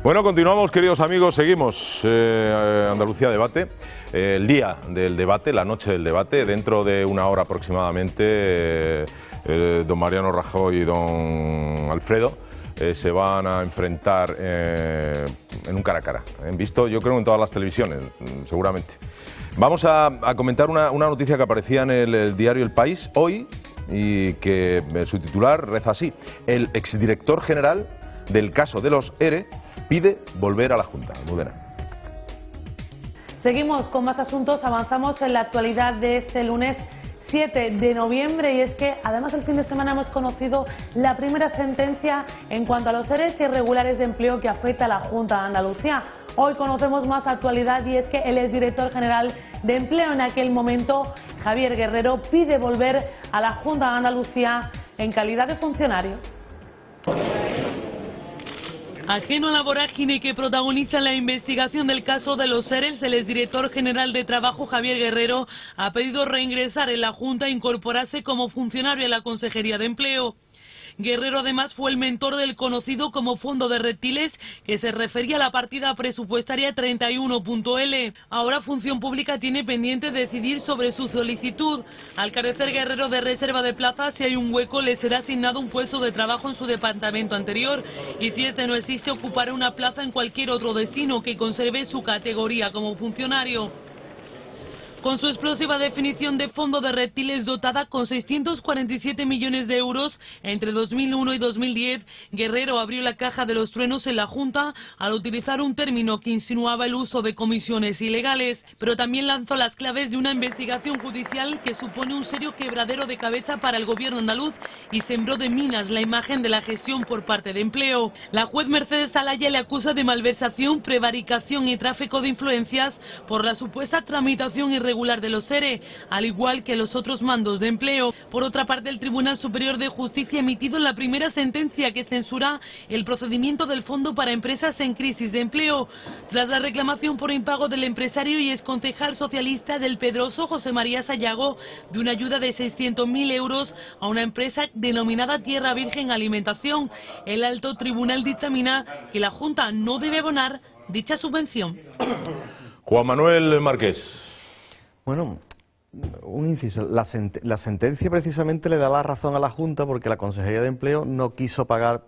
Bueno, continuamos, queridos amigos, seguimos Andalucía Debate, el día del debate, la noche del debate. Dentro de una hora aproximadamente, don Mariano Rajoy y don Alfredo se van a enfrentar en un cara a cara. Visto, yo creo, en todas las televisiones, seguramente. Vamos a comentar una noticia que aparecía en el diario El País hoy y que su titular reza así: el exdirector general del caso de los ERE pide volver a la Junta. Almudena. Seguimos con más asuntos, avanzamos en la actualidad de este lunes 7 de noviembre y es que además el fin de semana hemos conocido la primera sentencia en cuanto a los EREs irregulares de empleo que afecta a la Junta de Andalucía. Hoy conocemos más actualidad y es que el exdirector general de empleo en aquel momento, Javier Guerrero, pide volver a la Junta de Andalucía en calidad de funcionario. Ajeno a la vorágine que protagoniza la investigación del caso de los EREs, el exdirector general de Trabajo, Javier Guerrero, ha pedido reingresar en la Junta e incorporarse como funcionario en la Consejería de Empleo. Guerrero además fue el mentor del conocido como Fondo de Reptiles, que se refería a la partida presupuestaria 31.L. Ahora Función Pública tiene pendiente decidir sobre su solicitud. Al carecer Guerrero de reserva de plaza, si hay un hueco le será asignado un puesto de trabajo en su departamento anterior y si este no existe ocupará una plaza en cualquier otro destino que conserve su categoría como funcionario. Con su explosiva definición de Fondo de Reptiles dotada con 647 millones de euros entre 2001 y 2010, Guerrero abrió la caja de los truenos en la Junta al utilizar un término que insinuaba el uso de comisiones ilegales, pero también lanzó las claves de una investigación judicial que supone un serio quebradero de cabeza para el gobierno andaluz y sembró de minas la imagen de la gestión por parte de Empleo. La juez Mercedes Alaya le acusa de malversación, prevaricación y tráfico de influencias por la supuesta tramitación irregular de los ERE, al igual que los otros mandos de Empleo. Por otra parte, el Tribunal Superior de Justicia ha emitido la primera sentencia que censura el procedimiento del Fondo para Empresas en Crisis de Empleo, tras la reclamación por impago del empresario y exconcejal socialista del Pedroso, José María Sayago, de una ayuda de 600.000 euros a una empresa denominada Tierra Virgen Alimentación. El alto tribunal dictamina que la Junta no debe abonar dicha subvención. Juan Manuel Márquez. Bueno, un inciso. La sentencia precisamente le da la razón a la Junta porque la Consejería de Empleo no quiso pagar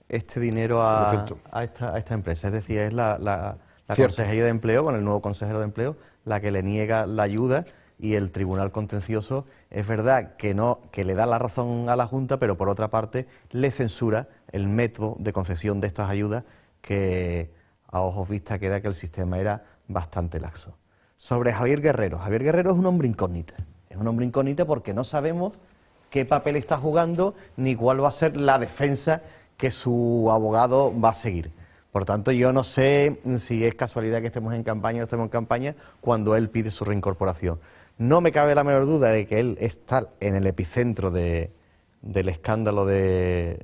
este dinero a esta empresa. Es decir, es la Consejería de Empleo, con el nuevo consejero de Empleo, la que le niega la ayuda y el Tribunal Contencioso es verdad que le da la razón a la Junta, pero por otra parte le censura el método de concesión de estas ayudas que a ojos vista queda que el sistema era bastante laxo. Sobre Javier Guerrero. Javier Guerrero es un hombre incógnita. Es un hombre incógnita porque no sabemos qué papel está jugando ni cuál va a ser la defensa que su abogado va a seguir. Por tanto, yo no sé si es casualidad que estemos en campaña o estemos en campaña cuando él pide su reincorporación. No me cabe la menor duda de que él está en el epicentro del escándalo de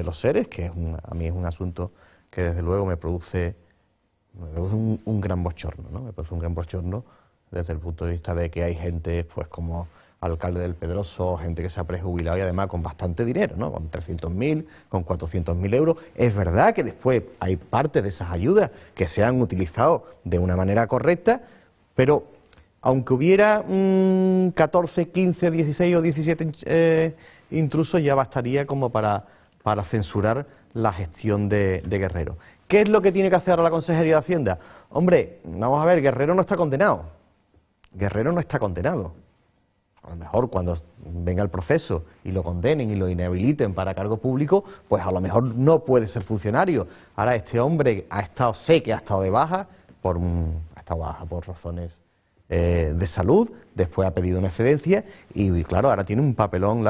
los EREs, que a mí es un asunto que desde luego me produce un gran bochorno, ¿no? Me produce un gran bochorno desde el punto de vista de que hay gente, pues como alcalde del Pedroso, gente que se ha prejubilado y además con bastante dinero, ¿no? Con 300.000, con 400.000 euros. Es verdad que después hay parte de esas ayudas que se han utilizado de una manera correcta, pero aunque hubiera 14, 15, 16 o 17 intrusos, ya bastaría como para censurar la gestión de Guerrero. ¿Qué es lo que tiene que hacer ahora la Consejería de Hacienda? Hombre, vamos a ver, Guerrero no está condenado. Guerrero no está condenado. A lo mejor cuando venga el proceso y lo condenen y lo inhabiliten para cargo público, pues a lo mejor no puede ser funcionario. Ahora este hombre sé que ha estado de baja por razones de salud, después ha pedido una excedencia y claro, ahora tiene un papelón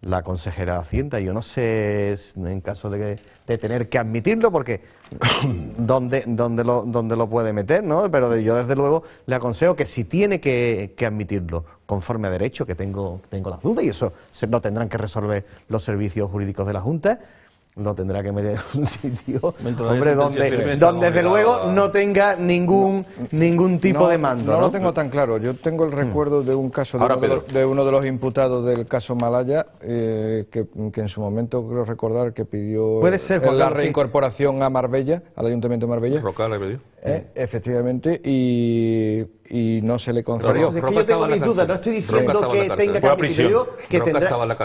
la consejera de Hacienda. Yo no sé en caso de tener que admitirlo, porque ¿dónde lo puede meter, ¿no? Pero yo desde luego le aconsejo que si tiene que admitirlo conforme a derecho, que tengo las dudas, y eso lo tendrán que resolver los servicios jurídicos de la Junta, lo tendrá que meter en un sitio, hombre, donde desde luego no tenga ningún tipo de mando. No lo tengo tan claro. Yo tengo el recuerdo de un caso de uno de los imputados del caso Malaya, que en su momento creo recordar que pidió la reincorporación a Marbella, al Ayuntamiento de Marbella. Roca le pidió. Efectivamente, y no se le concedió. Es que yo tengo mis dudas, no estoy diciendo que tenga que admitir,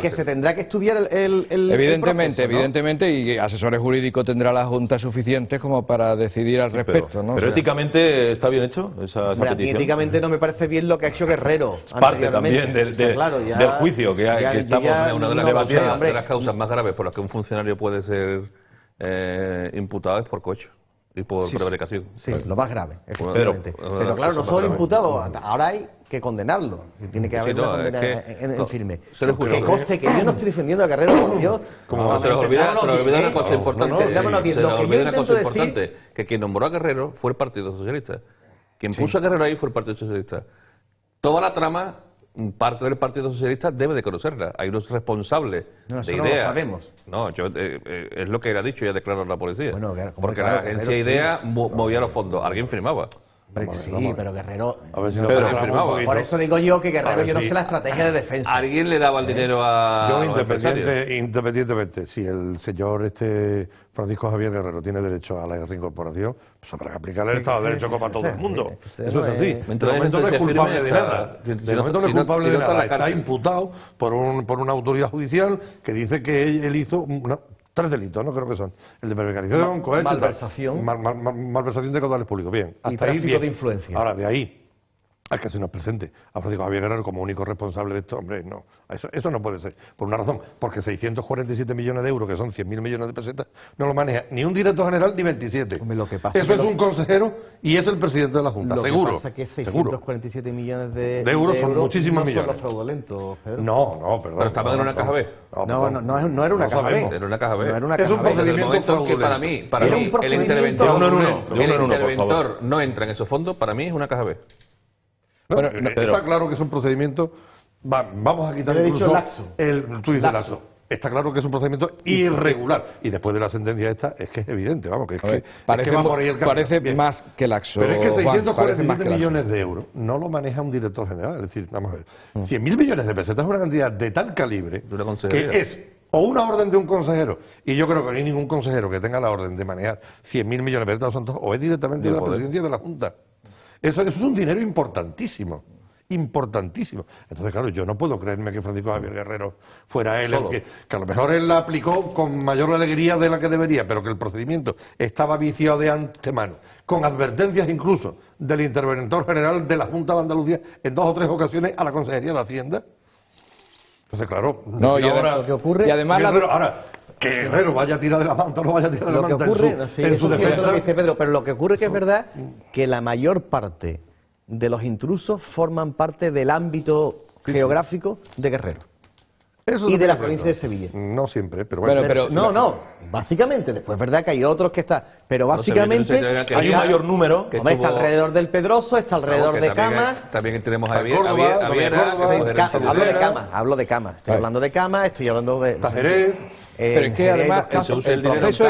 que se tendrá que estudiar el evidentemente, y asesores jurídicos tendrá la Junta suficientes como para decidir al respecto, ¿no? Pero éticamente está bien hecho esa petición. Éticamente no me parece bien lo que ha hecho Guerrero. Es parte también del juicio que estamos una de las causas más graves por las que un funcionario puede ser imputado es por cohecho. Y por prevaricación. Sí, lo más grave, efectivamente. Pero claro, no solo imputado, ahora hay que condenarlo. Tiene que haber una condena en firme. Que conste que yo no estoy defendiendo a Guerrero. Como se nos olvida una cosa importante. Se nos olvida una cosa importante, que quien nombró a Guerrero fue el Partido Socialista. Quien puso a Guerrero ahí fue el Partido Socialista. Toda la trama, parte del Partido Socialista debe de conocerla. Hay unos responsables de IDEA. No lo sabemos. No, es lo que era dicho y ha declarado la policía. Bueno, porque la agencia IDEA movía los fondos. Alguien firmaba. Pero Guerrero... A ver si lo firmaba. Por eso digo yo que Guerrero, yo no sé la estrategia de defensa. Alguien le daba el dinero a... Yo independientemente, si el señor Francisco Javier Guerrero tiene derecho a la reincorporación, pues habrá que aplicar el Estado de Derecho como a todo el mundo. Eso es así. De momento no es culpable de nada. De momento no es culpable de nada. Está imputado por una autoridad judicial que dice que él hizo... 3 delitos, ¿no? Creo que son. El de prevaricación, cohecho... Malversación. Malversación de caudales públicos. Bien. Y tráfico de influencia. Ahora, de ahí a que se nos presente a Francisco Javier Guerrero como único responsable de esto, hombre, no. Eso no puede ser. Por una razón, porque 647 millones de euros, que son 100.000 millones de pesetas, no lo maneja ni un director general ni 27. Hombre, lo que pasa eso es un consejero y es el presidente de la Junta, seguro. Lo que pasa es que 647 millones de euros son muchísimos no millones. Son los fraudulentos, Pedro. No, perdón. Pero estaban en una caja B. No era una caja B. Era una caja B. No era una caja es un procedimiento que para mí el interventor no entra en esos fondos, para mí es una caja B. Bueno, está claro que es un procedimiento... vamos a quitar incluso... Tú dices laxo. Está claro que es un procedimiento irregular. Y después de la sentencia esta, es que es evidente, vamos, que parece va por ahí el camino. Parece más que laxo. Pero es que 647 millones de euros no lo maneja un director general. Es decir, vamos a ver, 100.000 millones de pesetas es una cantidad de tal calibre que es o una orden de un consejero, y yo creo que no hay ningún consejero que tenga la orden de manejar 100.000 millones de pesetas, o es directamente de la presidencia de la Junta. Eso es un dinero importantísimo. Importantísimo. Entonces, claro, yo no puedo creerme que Francisco Javier Guerrero fuera él el que a lo mejor él la aplicó con mayor alegría de la que debería, pero que el procedimiento estaba viciado de antemano, con advertencias incluso del interventor general de la Junta de Andalucía en 2 o 3 ocasiones a la Consejería de Hacienda. Entonces, claro, no, y ahora lo que ocurre, y además que Guerrero vaya a tirar de la manta o no vaya a tirar de la manta en su defensa. Lo que dice Pedro, pero lo que ocurre que es verdad que la mayor parte de los intrusos forman parte del ámbito geográfico de Guerrero. Eso y de la provincia de Sevilla. No siempre, pero bueno. No, básicamente, después es verdad que hay otros que están, pero básicamente hay un mayor número que está alrededor del Pedroso, está alrededor de Camas. También tenemos a hablo de Camas, estoy hablando de Camas, estoy hablando de Jerez. Pero es que además el proceso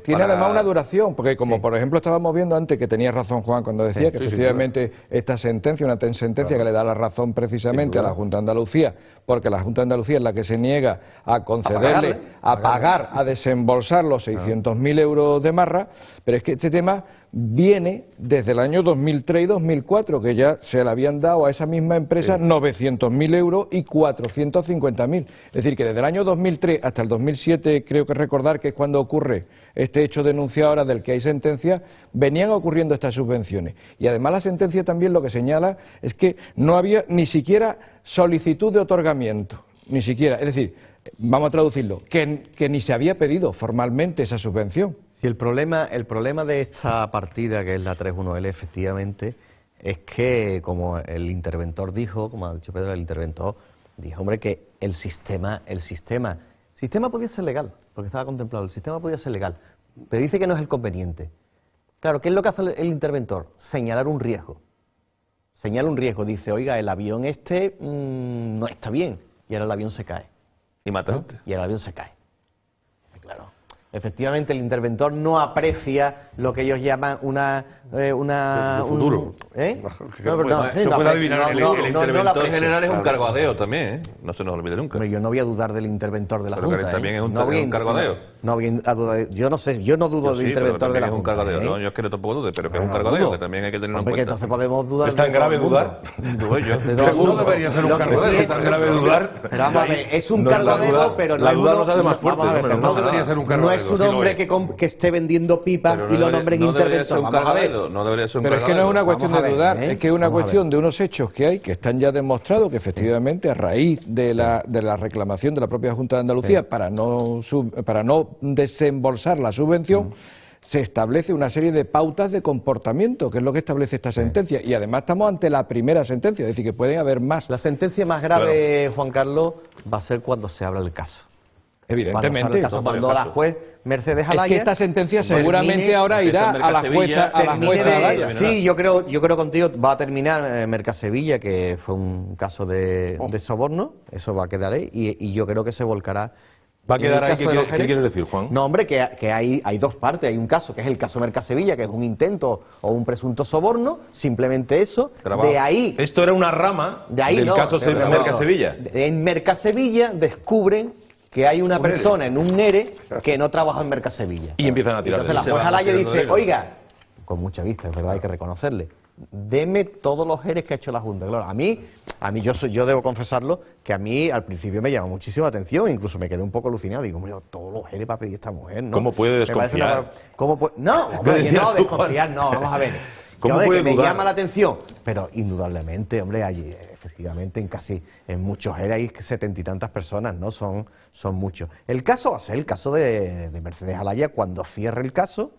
tiene además una duración, porque como por ejemplo estábamos viendo antes, que tenía razón Juan cuando decía que efectivamente esta sentencia, una sentencia que le da la razón precisamente a la Junta de Andalucía, porque la Junta de Andalucía es la que se niega a concederle, a pagar, a desembolsar los 600.000 euros de marra, pero es que este tema viene desde el año 2003 y 2004, que ya se le habían dado a esa misma empresa 900.000 euros y 450.000. Es decir, que desde el año 2003 hasta el 2007, creo que recordar que es cuando ocurre este hecho denunciado ahora del que hay sentencia, venían ocurriendo estas subvenciones. Y además la sentencia también lo que señala es que no había ni siquiera solicitud de otorgamiento, ni siquiera. Es decir, vamos a traducirlo, que ni se había pedido formalmente esa subvención. Sí, el problema de esta partida, que es la 3.1L, efectivamente, es que, como el interventor dijo, como ha dicho Pedro, el interventor dijo, hombre, que el sistema podía ser legal, porque estaba contemplado, el sistema podía ser legal, pero dice que no es el conveniente. Claro, ¿qué es lo que hace el interventor? Señalar un riesgo. Señala un riesgo, dice, oiga, el avión no está bien, y ahora el avión se cae. Y mata gente. Y el avión se cae. Claro. Efectivamente, el interventor no aprecia lo que ellos llaman un futuro. ¿Eh? No, puede adivinar. El interventor general es un cargodeo también, ¿eh? No se nos olvide nunca. Pero yo no voy a dudar del interventor de la Junta. Pero también es un cargodeo. No voy a dudar. Yo no sé, yo no dudo del interventor de la Junta. Es un cargodeo. No, yo es que no tampoco dude, pero que es un cargodeo, que también hay que tenerlo en cuenta. Entonces podemos dudar. ¿Es tan grave dudar? No debería ser un cargodeo. ¿Es tan grave dudar? Pero vamos a ver, es un cargodeo, pero la duda nos hace más fuertes. No debería ser un cargodeo. No es un hombre que esté vendiendo pipas y lo nombren interventor. Vamos a ver. No debería ser un Pero es que no es una cuestión de dudar, ¿eh? es que es una cuestión de unos hechos que hay, que están ya demostrados, que efectivamente a raíz de la reclamación de la propia Junta de Andalucía para no desembolsar la subvención, se establece una serie de pautas de comportamiento, que es lo que establece esta sentencia. Y además estamos ante la primera sentencia, es decir, que pueden haber más. La sentencia más grave, Juan Carlos, va a ser cuando se abra el caso. Evidentemente. Cuando la juez Mercedes Alaya... Es que esta sentencia seguramente ahora irá a la jueza Alaya. Sí, yo creo contigo va a terminar Mercasevilla, que fue un caso de soborno, eso va a quedar ahí, y yo creo que se volcará. ¿Va a quedar ahí? ¿Qué quieres decir, Juan? No, hombre, que hay dos partes. Hay un caso, que es el caso Mercasevilla, que es un intento o un presunto soborno, simplemente eso. De ahí... Esto era una rama del caso de Mercasevilla. En Mercasevilla descubren que hay una persona en un ERE que no trabaja en Mercasevilla. Y empiezan a tirar. Entonces la jueza Alaya dice, oiga, con mucha vista, es verdad, hay que reconocerle, deme todos los EREs que ha hecho la Junta. Claro, a mí yo debo confesarlo, que a mí al principio me llamó muchísima atención, incluso me quedé un poco alucinado. Digo, hombre, todos los EREs para pedir a esta mujer, ¿no? ¿Cómo puede desconfiar? No, hombre, no, desconfiar no, vamos a ver. ¿Cómo puede dudar? Me llama la atención, pero indudablemente, hombre, allí, efectivamente, en muchos EREs hay 70 y tantas personas, ¿no? Son muchos. El caso va a ser el caso de Mercedes Alaya cuando cierre el caso,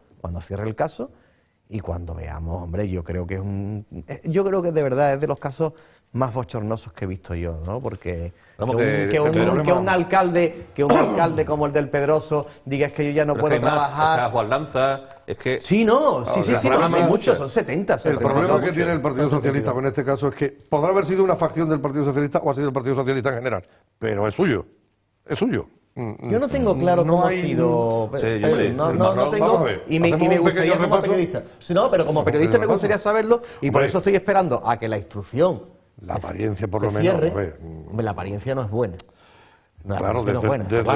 y cuando veamos, hombre, yo creo que de verdad es de los casos más bochornosos que he visto yo, ¿no? Porque que un alcalde como el del Pedroso diga es que yo ya no puedo trabajar. Juan Lanza, es que... Sí, hay muchos, son 70. El problema que tiene el Partido Socialista con este caso es que podrá haber sido una facción del Partido Socialista o ha sido el Partido Socialista en general, pero es suyo. Yo no tengo claro cómo ha sido. No tengo. Y me gustaría como periodista. No, pero como periodista me gustaría saberlo y por eso estoy esperando a que la instrucción. La apariencia, por lo menos. La apariencia no es buena. Claro, desde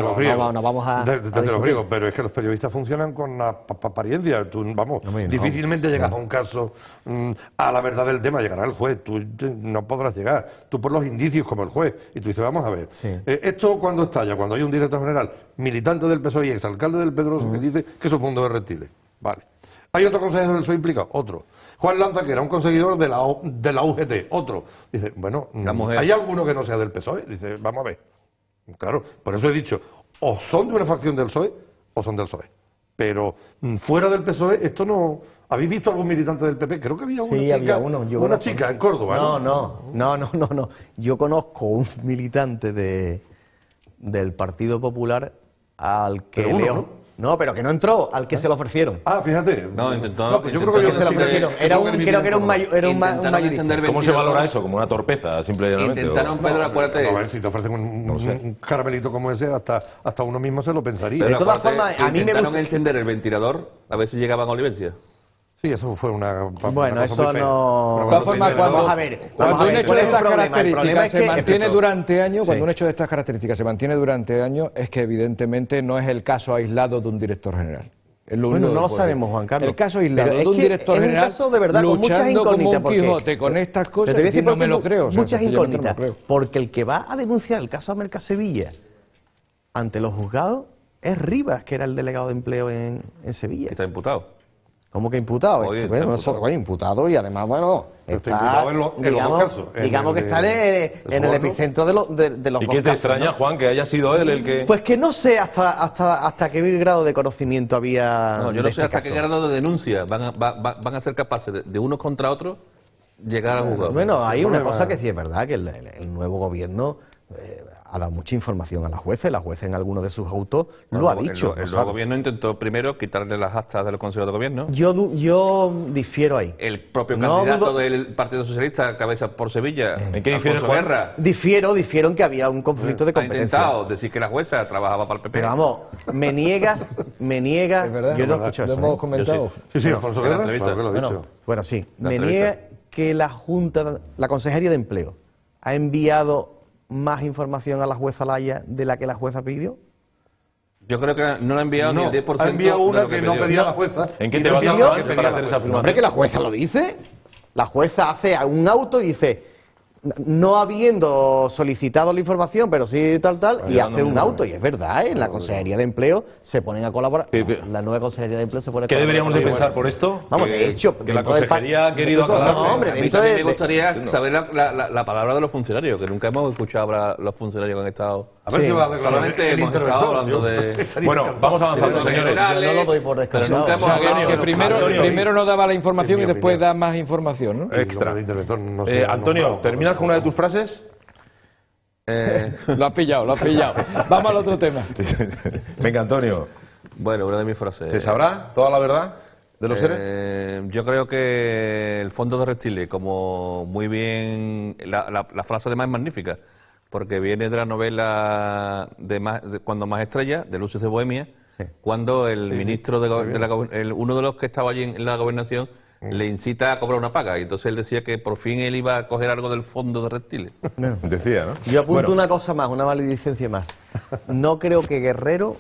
los griegos, pero es que los periodistas funcionan con la apariencia. Tú, difícilmente llegas a un caso, a la verdad del tema, llegará el juez, tú no podrás llegar, tú por los indicios como el juez, y tú dices, vamos a ver, esto cuando estalla, cuando hay un director general militante del PSOE y exalcalde del Pedroso que dice que es un fondo de reptiles, vale. Hay otro consejero del PSOE implicado, otro. Juan Lanza, que era un conseguidor de la UGT, otro. Dice, bueno, ¿hay alguno que no sea del PSOE? Dice, vamos a ver. Claro, por eso he dicho, o son de una facción del PSOE o son del PSOE. Pero fuera del PSOE, esto no... ¿Habéis visto algún militante del PP? Creo que había una chica en Córdoba, ¿no? No. Yo conozco un militante del Partido Popular al que No, pero que no entró, al que se lo ofrecieron. Ah, fíjate. No, intentó. Yo creo que se lo ofrecieron. Creo que era un mayorista. ¿Cómo se valora eso? ¿Como una torpeza, simplemente? Intentaron, Pedro, acuérdate. A ver, si te ofrecen un caramelito como ese, hasta uno mismo se lo pensaría. Pero de todas formas, a mí me gusta encender el ventilador, a ver si llegaban a Olivencia. Sí, eso fue una... Bueno, eso no... De todas formas, cuando un hecho de estas características se mantiene durante años, cuando un hecho de estas características se mantiene durante años, es que evidentemente no es el caso aislado de un director general. No lo sabemos, Juan Carlos. El caso aislado de un director general luchando como un Quijote con estas cosas, no me lo creo. Muchas incógnitas, porque el que va a denunciar el caso de Mercasevilla ante los juzgados es Rivas, que era el delegado de empleo en Sevilla. Está imputado. ¿Cómo que imputado? Imputado y además, está imputado en los dos casos. Digamos que está en el epicentro de los dos casos. ¿Y qué te extraña, Juan, que haya sido él el que...? Pues que no sé hasta qué grado de conocimiento había... No, yo no sé hasta qué grado de denuncia van a ser capaces de unos contra otros llegar a juzgar. Bueno, hay una cosa que sí es verdad, que el nuevo gobierno ha dado mucha información a la jueza, y la jueza en algunos de sus autos lo ha dicho. El gobierno intentó primero quitarle las actas del Consejo de Gobierno. Yo difiero ahí. El propio candidato del Partido Socialista, cabeza por Sevilla, ¿en qué difiere, Juan? Difiero en que había un conflicto de competencia. Ha intentado decir que la jueza trabajaba para el PP. Pero vamos, me niegas, es verdad, yo no escucho eso. Lo hemos comentado. Sí, Alfonso Guerra, claro que lo ha dicho. Bueno, sí, me niega que la Consejería de Empleo ha enviado más información a la jueza Laya de la que la jueza pidió. Yo creo que no le ha enviado ni el 10%. Ha enviado una que no pedía la jueza. ¿En qué te vas a para hacer esa afirmación? Hombre, que la jueza lo dice. La jueza hace un auto y dice, no habiendo solicitado la información, pero sí tal, y hace un auto. Y es verdad, en la Consejería de Empleo se ponen a colaborar. La nueva Consejería de Empleo se pone a colaborar. ¿Qué deberíamos de pensar por esto? Vamos, de hecho, que la Consejería ha querido aclarar. No, hombre, a mí también me gustaría saber la palabra de los funcionarios, que nunca hemos escuchado hablar los funcionarios que han estado. A ver si va a declarar solamente hemos estado hablando de... Bueno, vamos avanzando, señores. No lo doy por descartado. Nunca hemos hablado que primero no daba la información y después da más información, ¿no? Extra. Antonio, ¿terminas con una de tus frases? Lo has pillado. Vamos al otro tema. Venga, Antonio. Bueno, una de mis frases. ¿Se sabrá toda la verdad de los seres? Yo creo que el fondo de Reptiles, como muy bien... La frase además es magnífica, porque viene de la novela de Cuando más estrella, de Luces de Bohemia, cuando el ministro uno de los que estaba allí en la gobernación le incita a cobrar una paga, y entonces él decía que por fin él iba a coger algo del fondo de Reptiles. Decía, ¿no? Yo apunto una cosa más, una maledicencia más. No creo que Guerrero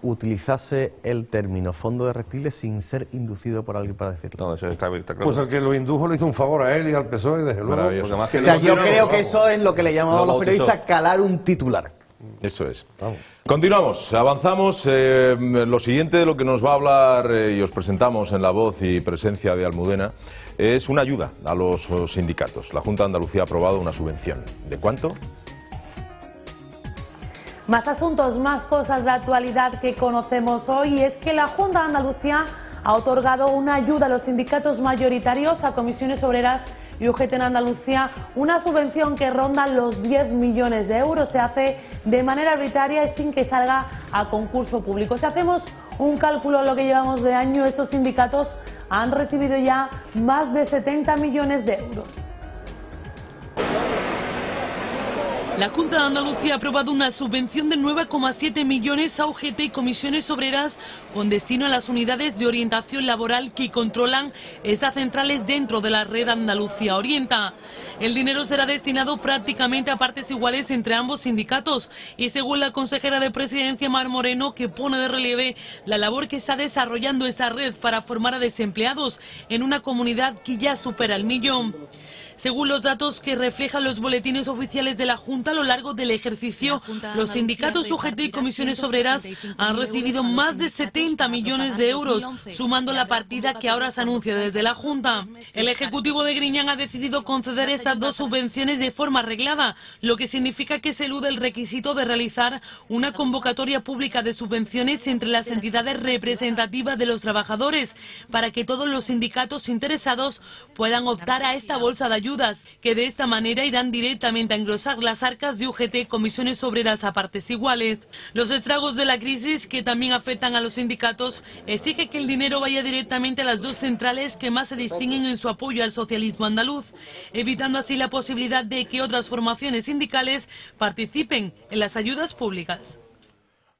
utilizase el término fondo de reptiles sin ser inducido por alguien para decirlo. No, eso está claro. Pues el que lo indujo le hizo un favor a él y al PSOE, desde luego. O sea, yo creo que eso es lo que le llamamos los periodistas calar un titular. Eso es. Vamos. Continuamos, avanzamos. Lo siguiente de lo que nos va a hablar y os presentamos en la voz y presencia de Almudena es una ayuda a los sindicatos. La Junta de Andalucía ha aprobado una subvención. ¿De cuánto? Más asuntos, más cosas de actualidad que conocemos hoy, es que la Junta de Andalucía ha otorgado una ayuda a los sindicatos mayoritarios, a comisiones obreras y UGT en Andalucía, una subvención que ronda los 10 millones de euros. Se hace de manera arbitraria y sin que salga a concurso público. Si hacemos un cálculo de lo que llevamos de año, estos sindicatos han recibido ya más de 70 millones de euros. La Junta de Andalucía ha aprobado una subvención de 9,7 millones a UGT y comisiones obreras con destino a las unidades de orientación laboral que controlan estas centrales dentro de la red Andalucía Orienta. El dinero será destinado prácticamente a partes iguales entre ambos sindicatos y según la consejera de Presidencia Mar Moreno, que pone de relieve la labor que está desarrollando esta red para formar a desempleados en una comunidad que ya supera el millón. Según los datos que reflejan los boletines oficiales de la Junta, a lo largo del ejercicio, los sindicatos UGT y comisiones obreras han recibido más de 70 millones de euros, sumando la partida que ahora se anuncia desde la Junta. El Ejecutivo de Griñán ha decidido conceder estas dos subvenciones de forma reglada, lo que significa que se elude el requisito de realizar una convocatoria pública de subvenciones entre las entidades representativas de los trabajadores, para que todos los sindicatos interesados puedan optar a esta bolsa de ayudas, que de esta manera irán directamente a engrosar las arcas de UGT, comisiones obreras a partes iguales. Los estragos de la crisis, que también afectan a los sindicatos, exige que el dinero vaya directamente a las dos centrales que más se distinguen en su apoyo al socialismo andaluz, evitando así la posibilidad de que otras formaciones sindicales participen en las ayudas públicas.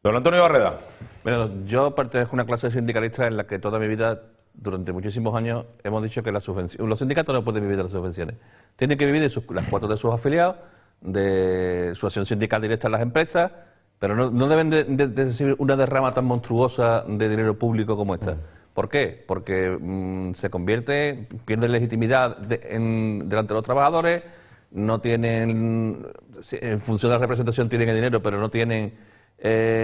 Don Antonio Barreda. Bueno, yo pertenezco a una clase de sindicalistas en la que toda mi vida, durante muchísimos años, hemos dicho que los sindicatos no pueden vivir de las subvenciones. Tienen que vivir de las cuotas de sus afiliados, de su acción sindical directa en las empresas, pero no deben de recibir una derrama tan monstruosa de dinero público como esta. ¿Por qué? Porque pierden legitimidad delante de los trabajadores, no tienen, en función de la representación tienen el dinero, pero no tienen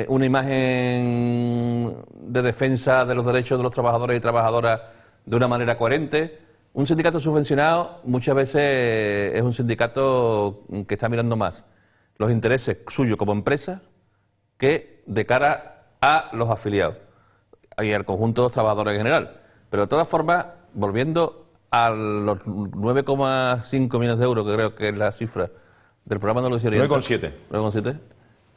una imagen de defensa de los derechos de los trabajadores y trabajadoras de una manera coherente. Un sindicato subvencionado muchas veces es un sindicato que está mirando más los intereses suyos como empresa que de cara a los afiliados y al conjunto de los trabajadores en general. Pero de todas formas, volviendo a los 9,5 millones de euros, que creo que es la cifra del programa Andalucía Orienta. 9,7. 9,7.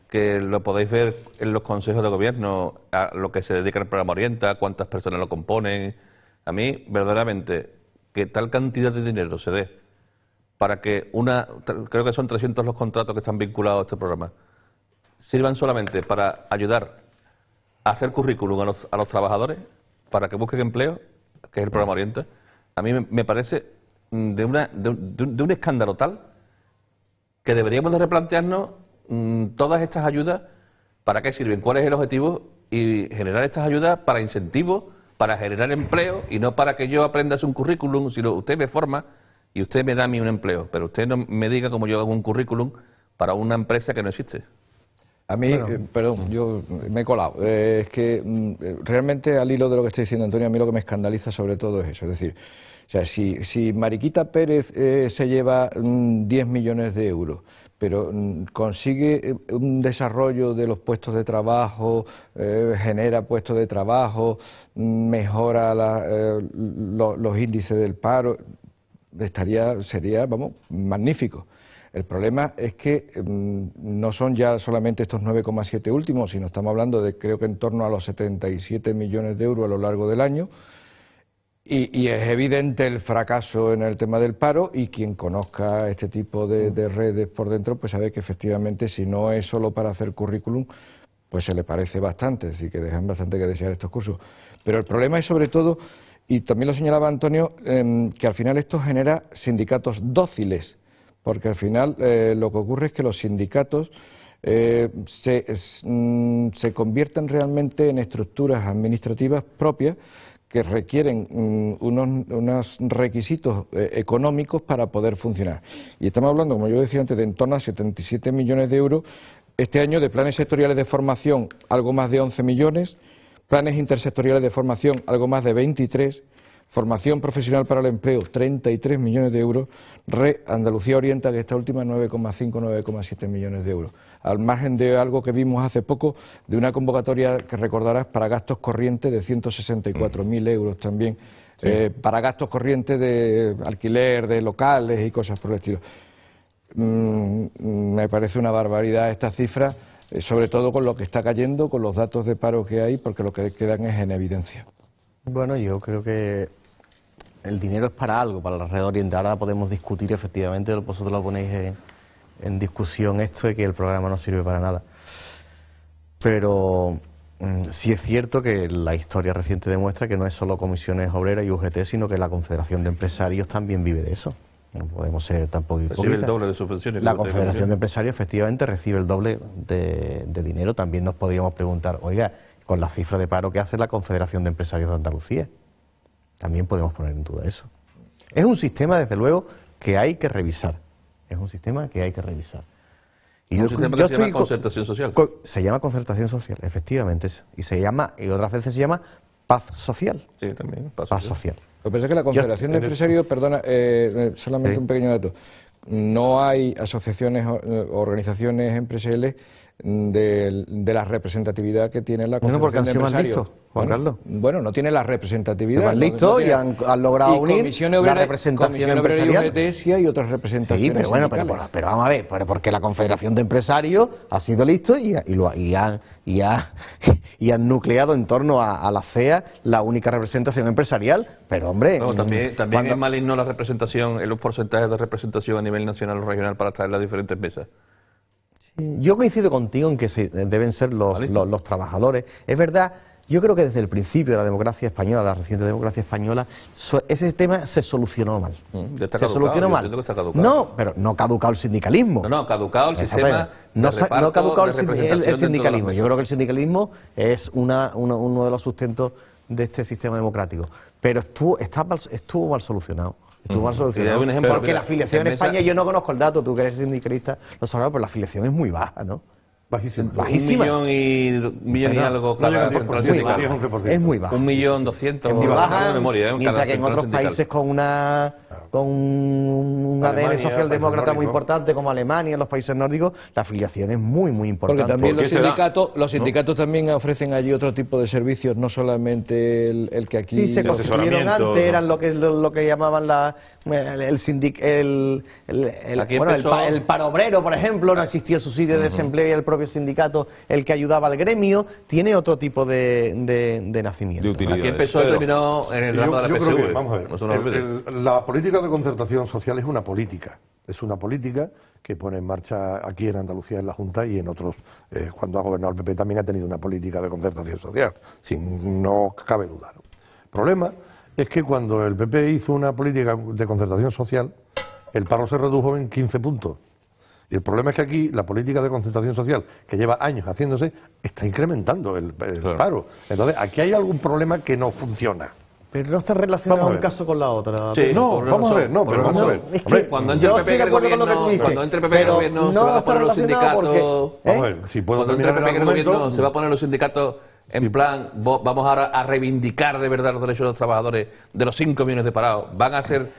Que lo podéis ver en los consejos de gobierno, a lo que se dedica el programa Orienta, cuántas personas lo componen. A mí, verdaderamente, que tal cantidad de dinero se dé para que creo que son 300 los contratos que están vinculados a este programa, sirvan solamente para ayudar a hacer currículum a los trabajadores, para que busquen empleo, que es el programa Orienta, a mí me parece de un escándalo tal que deberíamos de replantearnos todas estas ayudas, ¿para qué sirven? ¿Cuál es el objetivo? Y generar estas ayudas para incentivos, para generar empleo, y no para que yo aprenda a hacer un currículum, sino usted me forma y usted me da a mí un empleo, pero usted no me diga cómo yo hago un currículum para una empresa que no existe. A mí, perdón, yo me he colado. Es que realmente, al hilo de lo que está diciendo Antonio, a mí lo que me escandaliza sobre todo es eso. Es decir, o sea, si Mariquita Pérez se lleva 10 millones de euros, pero consigue un desarrollo de los puestos de trabajo, genera puestos de trabajo, mejora los índices del paro, sería, vamos, magnífico. El problema es que no son ya solamente estos 9,7 últimos, sino estamos hablando de, creo que en torno a los 77 millones de euros a lo largo del año, y es evidente el fracaso en el tema del paro, y quien conozca este tipo de redes por dentro, pues sabe que efectivamente, si no es solo para hacer currículum, pues se le parece bastante, es decir, que dejan bastante que desear estos cursos. Pero el problema es sobre todo, y también lo señalaba Antonio, que al final esto genera sindicatos dóciles, porque al final lo que ocurre es que los sindicatos se convierten realmente en estructuras administrativas propias que requieren unos requisitos económicos para poder funcionar. Y estamos hablando, como yo decía antes, de en torno a 77 millones de euros. Este año de planes sectoriales de formación, algo más de 11 millones, planes intersectoriales de formación, algo más de 23, formación profesional para el empleo, 33 millones de euros, Andalucía Orienta, que esta última 9,5, 9,7 millones de euros. Al margen de algo que vimos hace poco, de una convocatoria que recordarás para gastos corrientes de 164.000 euros también, sí. Para gastos corrientes de alquiler de locales y cosas por el estilo. Me parece una barbaridad esta cifra, sobre todo con lo que está cayendo, con los datos de paro que hay, porque lo que quedan es en evidencia. Bueno, yo creo que el dinero es para algo, para la red orientada. Ahora podemos discutir efectivamente, vosotros lo ponéis en discusión esto de que el programa no sirve para nada. Pero sí es cierto que la historia reciente demuestra que no es solo Comisiones Obreras y UGT, sino que la Confederación de Empresarios también vive de eso. No podemos ser tampoco hipócritas. Recibe el doble de subvenciones. La Confederación de Empresarios efectivamente recibe el doble de dinero. También nos podríamos preguntar, oiga, con la cifra de paro que hace la Confederación de Empresarios de Andalucía. También podemos poner en duda eso. Es un sistema, desde luego, que hay que revisar. Es un sistema que hay que revisar. Y un sistema que se llama concertación social. Se llama concertación social, efectivamente. Y otras veces se llama paz social. Sí, también. Paz social. Lo que pasa es que la Confederación de Empresarios, perdona, solamente un pequeño dato. No hay asociaciones o organizaciones empresariales de la representatividad que tiene la Confederación de Empresarios. Listos, Juan Carlos. Bueno, no tiene la representatividad. Se van listos y han logrado unir la representación empresarial. Y sí hay otras representaciones. Sí, pero bueno, pero vamos a ver, porque la Confederación de Empresarios ha sido listo y han nucleado en torno a la CEA la única representación empresarial. Pero hombre, no, también es maligno la representación, en los porcentajes de representación a nivel nacional o regional para traer las diferentes mesas. Yo coincido contigo en que deben ser los trabajadores. Es verdad, yo creo que desde el principio de la democracia española, la reciente democracia española, ese tema se solucionó mal. Se solucionó mal. No, pero no caducado el sindicalismo. No, caducado el sistema. No caducado el sindicalismo. Yo creo que el sindicalismo es uno de los sustentos de este sistema democrático. Pero estuvo mal solucionado. Estuvo mal solucionado. Porque la afiliación en España, yo no conozco el dato, tú que eres sindicalista lo sabrás, pero la afiliación es muy baja, ¿no? Bajísima. Un millón y algo cada central sindical. Es muy baja. 1.200.000. Es muy baja, mientras que en otros países con una un ADN socialdemócrata muy importante como Alemania, en los países nórdicos, la afiliación es muy importante. Porque también los sindicatos también ofrecen allí otro tipo de servicios, no solamente el que aquí... Sí, se construyeron antes, eran lo que llamaban el paro obrero, por ejemplo, no existía subsidio de desempleo y el propio sindicato el que ayudaba al gremio, tiene otro tipo de nacimiento. Aquí empezó y terminó en el ramo de la PSV. Vamos a ver, la política de concertación social es una política que pone en marcha aquí en Andalucía en la Junta y en otros, cuando ha gobernado el PP también ha tenido una política de concertación social, no cabe duda, ¿no? El problema es que cuando el PP hizo una política de concertación social, el paro se redujo en 15 puntos. Y el problema es que aquí la política de concertación social, que lleva años haciéndose, está incrementando el paro. Entonces, aquí hay algún problema que no funciona. Pero no está relacionado un caso con la otra. Sí, vamos a ver. Es que cuando entre el PP en el gobierno, se van a poner los sindicatos... Vamos a ver, si puedo terminar el argumento... Se va a poner los sindicatos en plan, vamos ahora a reivindicar de verdad los derechos de los trabajadores de los 5 millones de parados. ¿Van a ser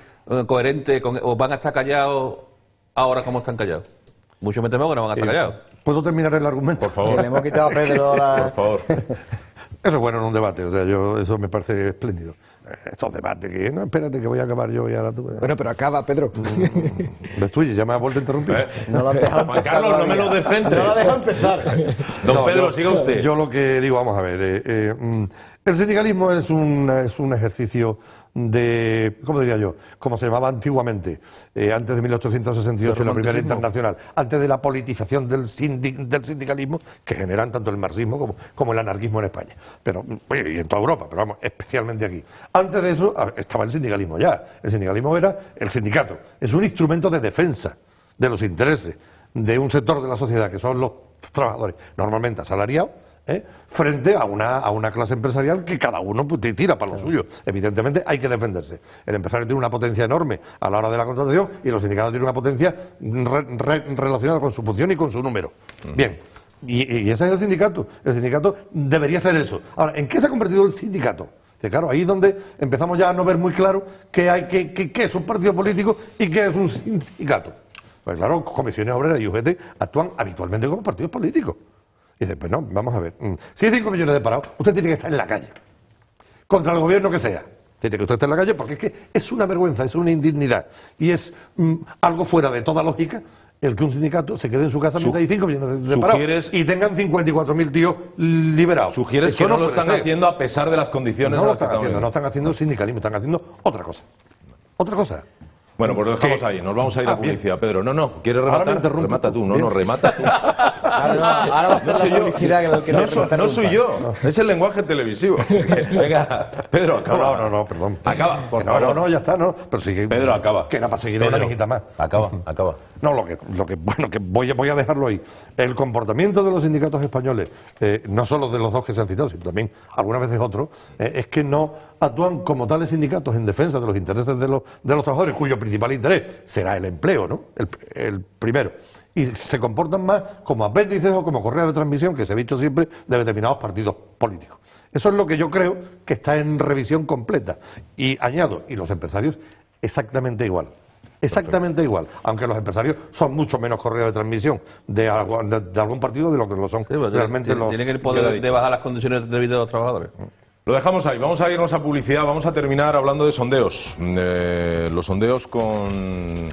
coherentes o van a estar callados ahora como están callados? Mucho me temo que no van a estar callados. ¿Puedo terminar el argumento? Por favor. Le hemos quitado a Pedro la... Por favor. Eso es bueno en un debate, o sea, eso me parece espléndido. Estos debates que, no, espérate que voy a acabar yo y ahora tú. Bueno, pero acaba, Pedro. ¿Ves tú? Ya me has vuelto a interrumpir. No lo has dejado Juan Carlos, no me lo descentres. No lo has dejado empezar. Don Pedro, siga usted. Yo lo que digo, vamos a ver, el sindicalismo es un ejercicio de, ¿cómo diría yo? Como se llamaba antiguamente, antes de 1868 en la primera internacional, antes de la politización del sindicalismo que generan tanto el marxismo como el anarquismo en España, pero y en toda Europa, pero vamos, especialmente aquí. Antes de eso estaba el sindicalismo ya. El sindicalismo era el sindicato, es un instrumento de defensa de los intereses de un sector de la sociedad que son los trabajadores, normalmente asalariados, frente a una clase empresarial que cada uno tira para lo suyo. Evidentemente hay que defenderse. El empresario tiene una potencia enorme a la hora de la contratación y los sindicatos tienen una potencia relacionada con su función y con su número. Bien, y ese es el sindicato. El sindicato debería ser eso. Ahora, ¿en qué se ha convertido el sindicato? Que claro, ahí es donde empezamos ya a no ver muy claro qué es un partido político y qué es un sindicato. Pues claro, comisiones obreras y UGT actúan habitualmente como partidos políticos. Y después, no, vamos a ver. Si hay 5 millones de parados, usted tiene que estar en la calle. Contra el gobierno que sea. Tiene que usted estar en la calle porque es que es una vergüenza, es una indignidad. Y es algo fuera de toda lógica el que un sindicato se quede en su casa mientras hay 5 millones de parados y tengan 54.000 tíos liberados. Sugieres que no lo están haciendo a pesar de las condiciones. No lo están haciendo, no están haciendo sindicalismo, están haando otra cosa. Otra cosa. Bueno, pues lo dejamos ahí, nos vamos a ir a publicidad, Pedro. No, ¿quieres rematar? Remata tú, remata tú. Ahora va a hacer la publicidad que no soy yo, es el lenguaje televisivo. Venga, Pedro, acaba. No, perdón. Acaba, por favor. No, ya está, no. Pero sigue. Pedro, acaba. Que era para seguir una visita más. Acaba. No, que voy a dejarlo ahí. El comportamiento de los sindicatos españoles, no solo de los dos que se han citado, sino también algunas veces otros, es que no actúan como tales sindicatos en defensa de los intereses de los trabajadores, cuyo principal interés será el empleo, ¿no? El primero. Y se comportan más como apéndices o como correa de transmisión que se ha visto siempre de determinados partidos políticos. Eso es lo que yo creo que está en revisión completa. Y añado, y los empresarios, exactamente igual. Exactamente igual, aunque los empresarios son mucho menos correa de transmisión de algún partido de lo que lo son realmente los... Tienen el poder de bajar las condiciones de vida de los trabajadores. Lo dejamos ahí, vamos a irnos a publicidad, vamos a terminar hablando de sondeos. Los sondeos con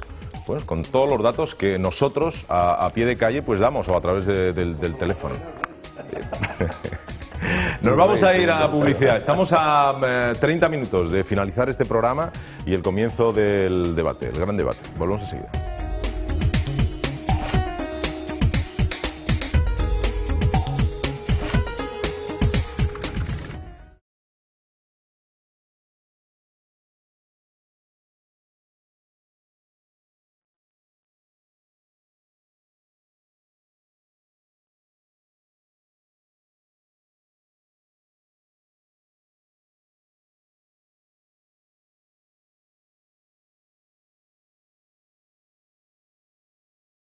todos los datos que nosotros a pie de calle pues damos o a través del teléfono. Nos vamos a ir a publicidad. Estamos a 30 minutos de finalizar este programa y el comienzo del debate, el gran debate. Volvemos enseguida.